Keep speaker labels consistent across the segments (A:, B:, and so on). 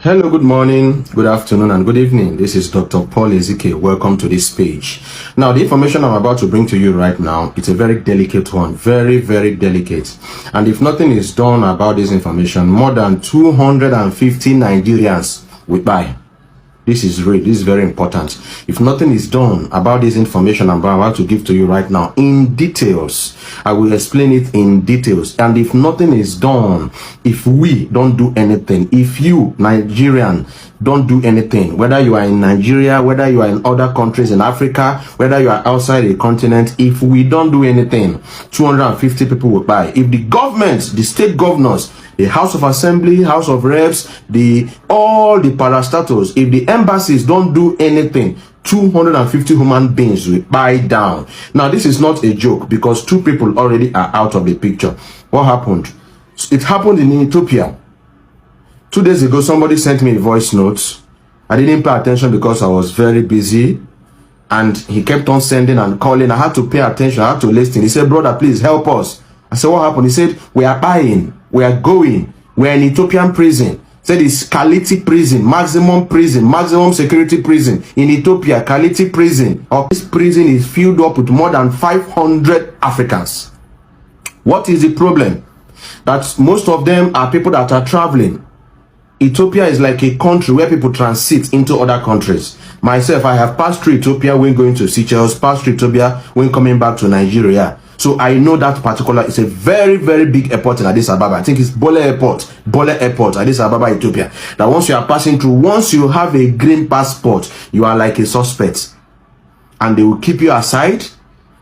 A: Hello, good morning, good afternoon, and good evening. This is Dr. Paul Ezike. Welcome to this page. Now, the information I'm about to bring to you right now, it's a very delicate one. Very, very delicate. And if nothing is done about this information, more than 250 Nigerians will die. This is real. This is very important. If nothing is done about this information I'm about to give to you right now in details, I will explain it in details. And if nothing is done, if we don't do anything, if you, Nigerian, don't do anything, whether you are in Nigeria, whether you are in other countries in Africa, whether you are outside the continent, if we don't do anything, 250 people will die. If the government, the state governors, the House of Assembly, House of Reps, all the parastatals, if the embassies don't do anything, 250 human beings will die down. Now, this is not a joke because two people already are out of the picture. What happened? It happened in Ethiopia. 2 days ago, somebody sent me a voice note. I didn't pay attention because I was very busy. And he kept on sending and calling. I had to pay attention. I had to listen. He said, brother, please help us. I said, what happened? He said, we are buying. We are going. We are in Ethiopian prison. Said it's Kaliti prison, maximum security prison in Ethiopia. Kaliti prison. This prison is filled up with more than 500 Africans. What is the problem? That most of them are people that are traveling. Ethiopia is like a country where people transit into other countries. Myself, I have passed through Ethiopia when going to Seychelles, passed through Ethiopia when coming back to Nigeria. So I know that particular, it's a very, very big airport in Addis Ababa. I think it's Bole Airport, Addis Ababa, Ethiopia. That once you are passing through, once you have a green passport, you are like a suspect. And they will keep you aside.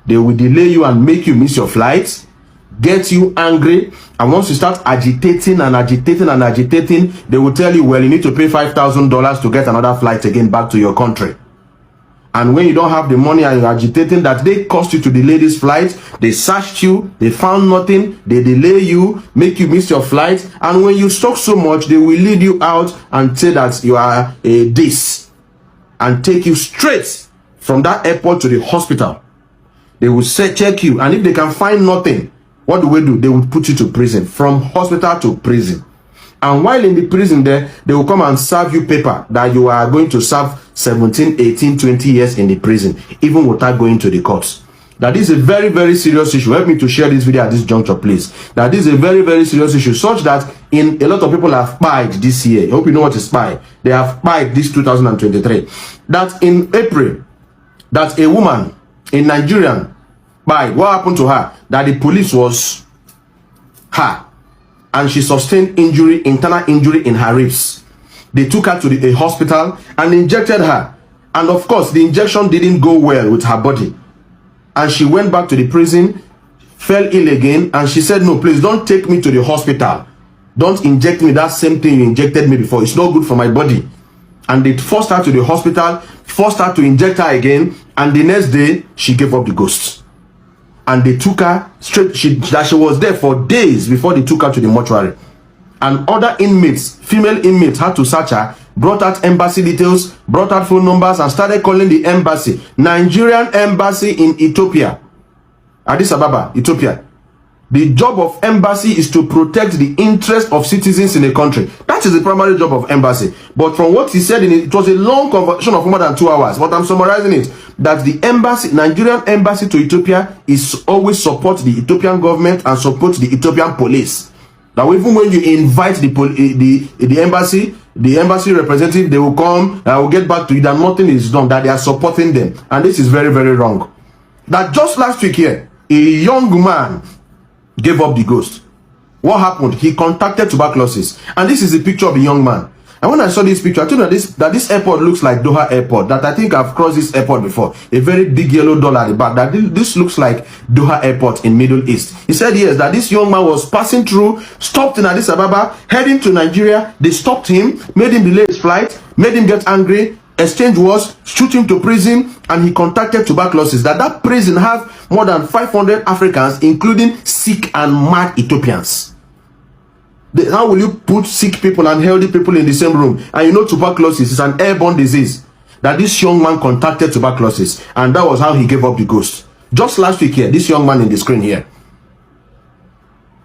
A: They will delay you and make you miss your flight, get you angry. And once you start agitating, they will tell you, well, you need to pay $5,000 to get another flight again back to your country. And when you don't have the money and you're agitating, that they cost you to delay this flight, they searched you, they found nothing, they delay you, make you miss your flight. And when you talk so much, they will lead you out and say that you are a this and take you straight from that airport to the hospital. They will check you, and if they can find nothing, what do? They will put you to prison, from hospital to prison. And while in the prison there, they will come and serve you paper that you are going to serve 17, 18, 20 years in the prison, even without going to the courts. That is a very, very serious issue. Help me to share this video at this juncture, please. That is a very, very serious issue, such that a lot of people have spied this year. I hope you know what is spy. They have spied this 2023. That in April, that a woman, a Nigerian, spied. What happened to her? That the police was her. And she sustained injury, internal injury in her ribs. They took her to a hospital and injected her. And of course, the injection didn't go well with her body. And she went back to the prison, fell ill again, and she said, no, please don't take me to the hospital. Don't inject me that same thing you injected me before. It's not good for my body. And they forced her to the hospital, forced her to inject her again, and the next day, she gave up the ghost. And they took her straight, she was there for days before they took her to the mortuary. And other inmates, female inmates, had to search her, brought out embassy details, brought out phone numbers, and started calling the embassy, Nigerian embassy in Ethiopia, Addis Ababa, Ethiopia. The job of embassy is to protect the interest of citizens in a country. That is the primary job of embassy. But from what he said, it was a long conversation of more than 2 hours. But I'm summarizing it. That the embassy, Nigerian embassy to Ethiopia, is always support the Ethiopian government and support the Ethiopian police. Now, even when you invite the embassy representative, they will come, I will get back to you, that nothing is done, that they are supporting them. And this is very, very wrong. That just last week here, a young man gave up the ghost. What happened? He contacted tuberculosis. And this is a picture of the young man. And when I saw this picture, I told you that this airport looks like Doha Airport. That I think I've crossed this airport before. A very big yellow doll at the back. That this looks like Doha Airport in Middle East. He said yes, that this young man was passing through, stopped in Addis Ababa, heading to Nigeria. They stopped him, made him delay his flight, made him get angry. Exchange was, shoot him to prison, and he contacted tuberculosis. That prison has more than 500 Africans, including sick and mad Ethiopians. How will you put sick people and healthy people in the same room? And you know tuberculosis is an airborne disease. That this young man contacted tuberculosis, and that was how he gave up the ghost. Just last week here, this young man in the screen here.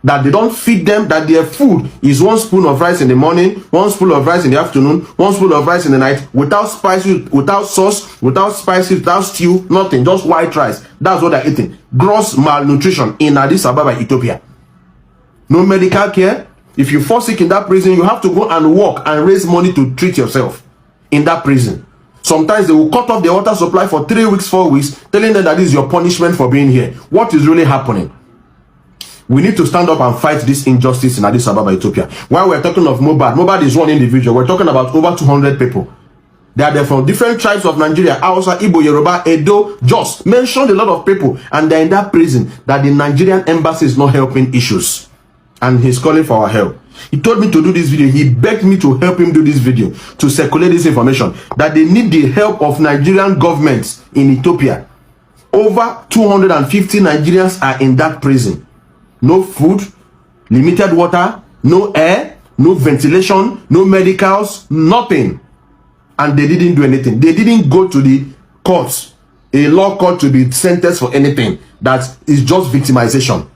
A: that they don't feed them, that their food is 1 spoon of rice in the morning, 1 spoon of rice in the afternoon, 1 spoon of rice in the night, without spices, without sauce, without spices, without stew, nothing, just white rice. That's what they're eating. Gross malnutrition in Addis Ababa, Ethiopia. No medical care. If you fall sick in that prison, you have to go and work and raise money to treat yourself in that prison. Sometimes they will cut off the water supply for 3 weeks, 4 weeks, telling them that this is your punishment for being here. What is really happening? We need to stand up and fight this injustice in Addis Ababa, Ethiopia. While we're talking of Mobad is one individual. We're talking about over 200 people. They are there from different tribes of Nigeria, Hausa, Igbo, Yoruba, Edo, Jos. Mentioned a lot of people, and they're in that prison that the Nigerian embassy is not helping issues. And he's calling for our help. He told me to do this video. He begged me to help him do this video, to circulate this information, that they need the help of Nigerian governments in Ethiopia. Over 250 Nigerians are in that prison. No food, limited water, no air, no ventilation, no medicals, nothing. And they didn't do anything. They didn't go to the courts, a law court, to be sentenced for anything. That is just victimization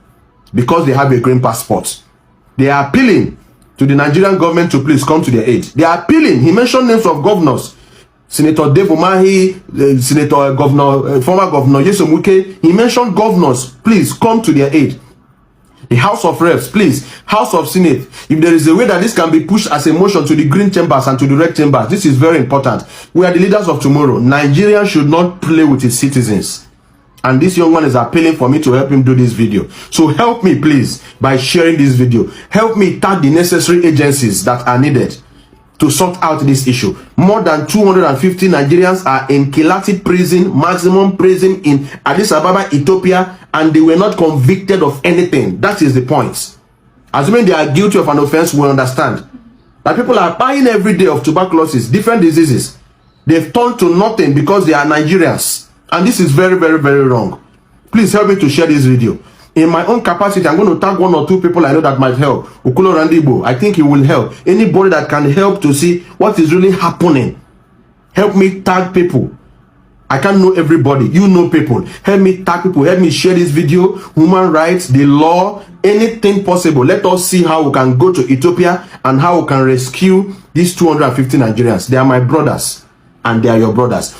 A: because they have a green passport. They are appealing to the Nigerian government to please come to their aid. They are appealing. He mentioned names of governors. Senator Dave Umahi, Senator Governor, former Governor Yesom Wike. He mentioned governors, please come to their aid. The House of Reps, please, House of Senate, if there is a way that this can be pushed as a motion to the green chambers and to the red chambers, this is very important. We are the leaders of tomorrow. Nigeria should not play with its citizens. And this young one is appealing for me to help him do this video. So help me, please, by sharing this video. Help me tag the necessary agencies that are needed to sort out this issue. More than 250 Nigerians are in Kilati prison, maximum prison in Addis Ababa, Ethiopia, and they were not convicted of anything. That is the point. Assuming they are guilty of an offense, we understand that people are dying every day of tuberculosis, different diseases. They've turned to nothing because they are Nigerians. And this is very, very, very wrong. Please help me to share this video. In my own capacity, I'm going to tag 1 or 2 people I know that might help. Okulo Randibo, I think he will help. Anybody that can help to see what is really happening. Help me tag people. I can't know everybody. You know people. Help me tag people. Help me share this video. Human rights, the law, anything possible. Let us see how we can go to Ethiopia and how we can rescue these 250 Nigerians. They are my brothers and they are your brothers.